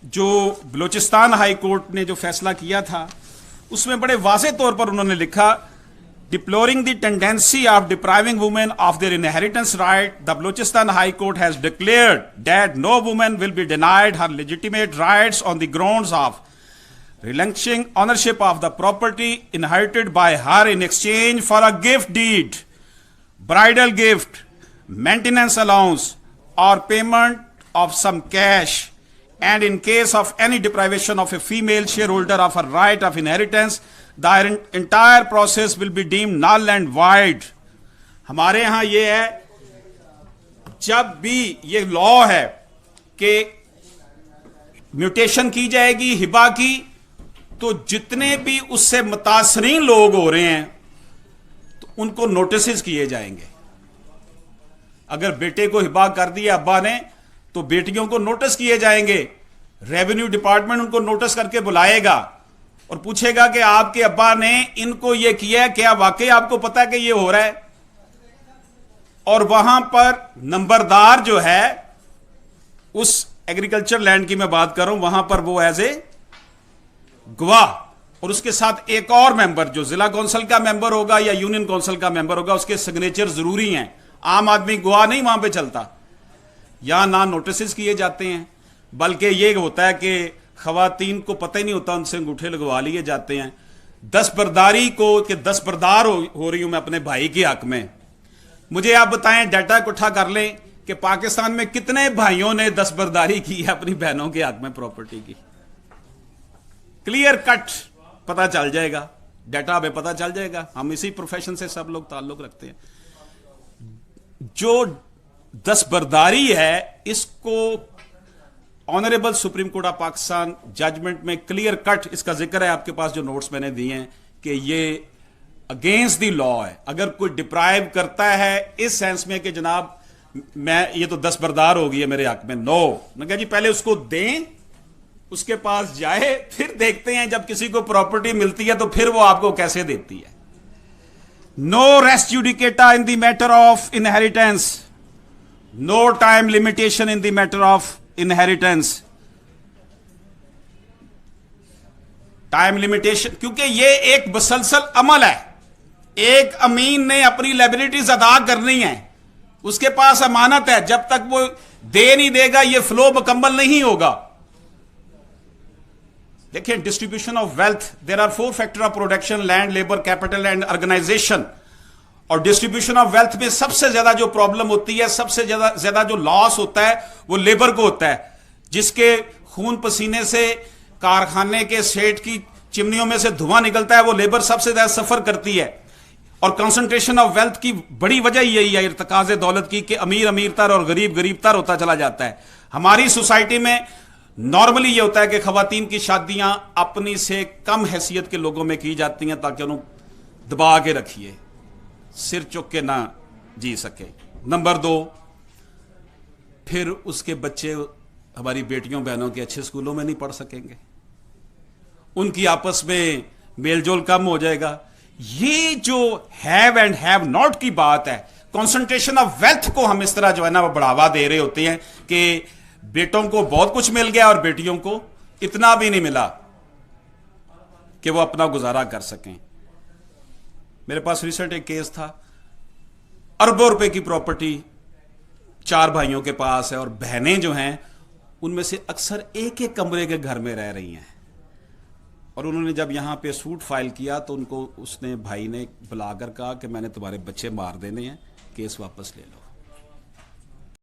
जो Balochistan high court ने जो फैसला किया था उसमें बड़े वाज़े तौर पर उन्होंने लिखा, deploring the tendency of depriving women of their inheritance right, the Balochistan high court has declared that no woman will be denied her legitimate rights on the grounds of relinquishing ownership of the property inherited by her in exchange for a gift deed, bridal gift, maintenance allowance, or payment of some cash, and in case of any deprivation of a female shareholder of her right of inheritance, the entire process will be deemed null and void. हमारे यहाँ ये है, जब भी ये law है कि mutation की जाएगी हिबा की, तो जितने भी उससे मुतासरीन लोग हो रहे हैं तो उनको नोटिस किए जाएंगे। अगर बेटे को हिबा कर दिया अब्बा ने तो बेटियों को नोटिस किए जाएंगे। रेवेन्यू डिपार्टमेंट उनको नोटिस करके बुलाएगा और पूछेगा कि आपके अब्बा ने इनको यह किया है, क्या वाकई आपको पता है कि यह हो रहा है? और वहां पर नंबरदार जो है, उस एग्रीकल्चर लैंड की मैं बात कर रहा हूं, वहां पर वो एज ए गवाह और उसके साथ एक और मेंबर जो जिला काउंसिल का मेंबर होगा या यूनियन काउंसिल का मेंबर होगा, उसके सिग्नेचर जरूरी हैं। आम आदमी गवाह नहीं वहां पे चलता। यहां ना नोटिस किए जाते हैं, बल्कि यह होता है कि खवातीन को पता ही नहीं होता, उनसे अंगूठे लगवा लिए जाते हैं। दस्तबरदारी को कि दस्तबरदार हो रही हूं मैं अपने भाई के हक में। मुझे आप बताएं, डाटा इकट्ठा कर लें कि पाकिस्तान में कितने भाइयों ने दस्तबरदारी की है अपनी बहनों के हक में प्रॉपर्टी की। क्लियर कट पता चल जाएगा, डाटा हमें पता चल जाएगा। हम इसी प्रोफेशन से सब लोग ताल्लुक रखते हैं। जो दस्तबरदारी है, इसको honourable supreme court of Pakistan judgment में क्लियर कट इसका जिक्र है, आपके पास जो नोट्स मैंने दिए हैं, कि ये अगेंस्ट द लॉ है। अगर कोई डिप्राइव करता है इस सेंस में कि जनाब मैं ये तो दस्तबरदार हो गई है मेरे हक में, नो, मैं कहा जी पहले उसको दें, उसके पास जाए, फिर देखते हैं जब किसी को प्रॉपर्टी मिलती है तो फिर वो आपको कैसे देती है। No res judicata in the matter of inheritance, no time limitation in the matter of inheritance. Time limitation, क्योंकि ये एक मुसलसल अमल है। एक अमीन ने अपनी लायबिलिटीज अदा करनी है, उसके पास अमानत है, जब तक वो दे नहीं देगा ये फ्लो मुकम्मल नहीं होगा। देखिए, distribution of wealth, there are 4 factor of production, land, labour, capital and organisation. और डिस्ट्रीब्यूशन ऑफ वेल्थ में सबसे ज्यादा जो प्रॉब्लम होती है, सबसे ज्यादा जो लॉस होता है वो लेबर को होता है, जिसके खून पसीने से कारखाने के सेट की चिमनियों में से धुआं निकलता है, वो लेबर सबसे ज्यादा सफर करती है। और कंसंट्रेशन ऑफ वेल्थ की बड़ी वजह यही है, इर्तिकाज दौलत की, कि अमीर अमीरतर और गरीब गरीबतर होता चला जाता है। हमारी सोसाइटी में नॉर्मली ये होता है कि खवातीन की शादियां अपनी से कम हैसियत के लोगों में की जाती हैं ताकि उन्हें दबा के रखिए, सिर चुक के ना जी सके। नंबर 2, फिर उसके बच्चे हमारी बेटियों बहनों के अच्छे स्कूलों में नहीं पढ़ सकेंगे, उनकी आपस में मेलजोल कम हो जाएगा। ये जो हैव एंड हैव नॉट की बात है, कंसंट्रेशन ऑफ वेल्थ को हम इस तरह जो है ना बढ़ावा दे रहे होते हैं कि बेटों को बहुत कुछ मिल गया और बेटियों को इतना भी नहीं मिला कि वो अपना गुजारा कर सकें। मेरे पास रिसेंट एक केस था, अरबों रुपए की प्रॉपर्टी 4 भाइयों के पास है और बहनें जो हैं उनमें से अक्सर एक एक कमरे के घर में रह रही हैं। और उन्होंने जब यहां पे सूट फाइल किया तो उनको उसने भाई ने बुलाकर कहा कि मैंने तुम्हारे बच्चे मार देने हैं, केस वापस ले लो।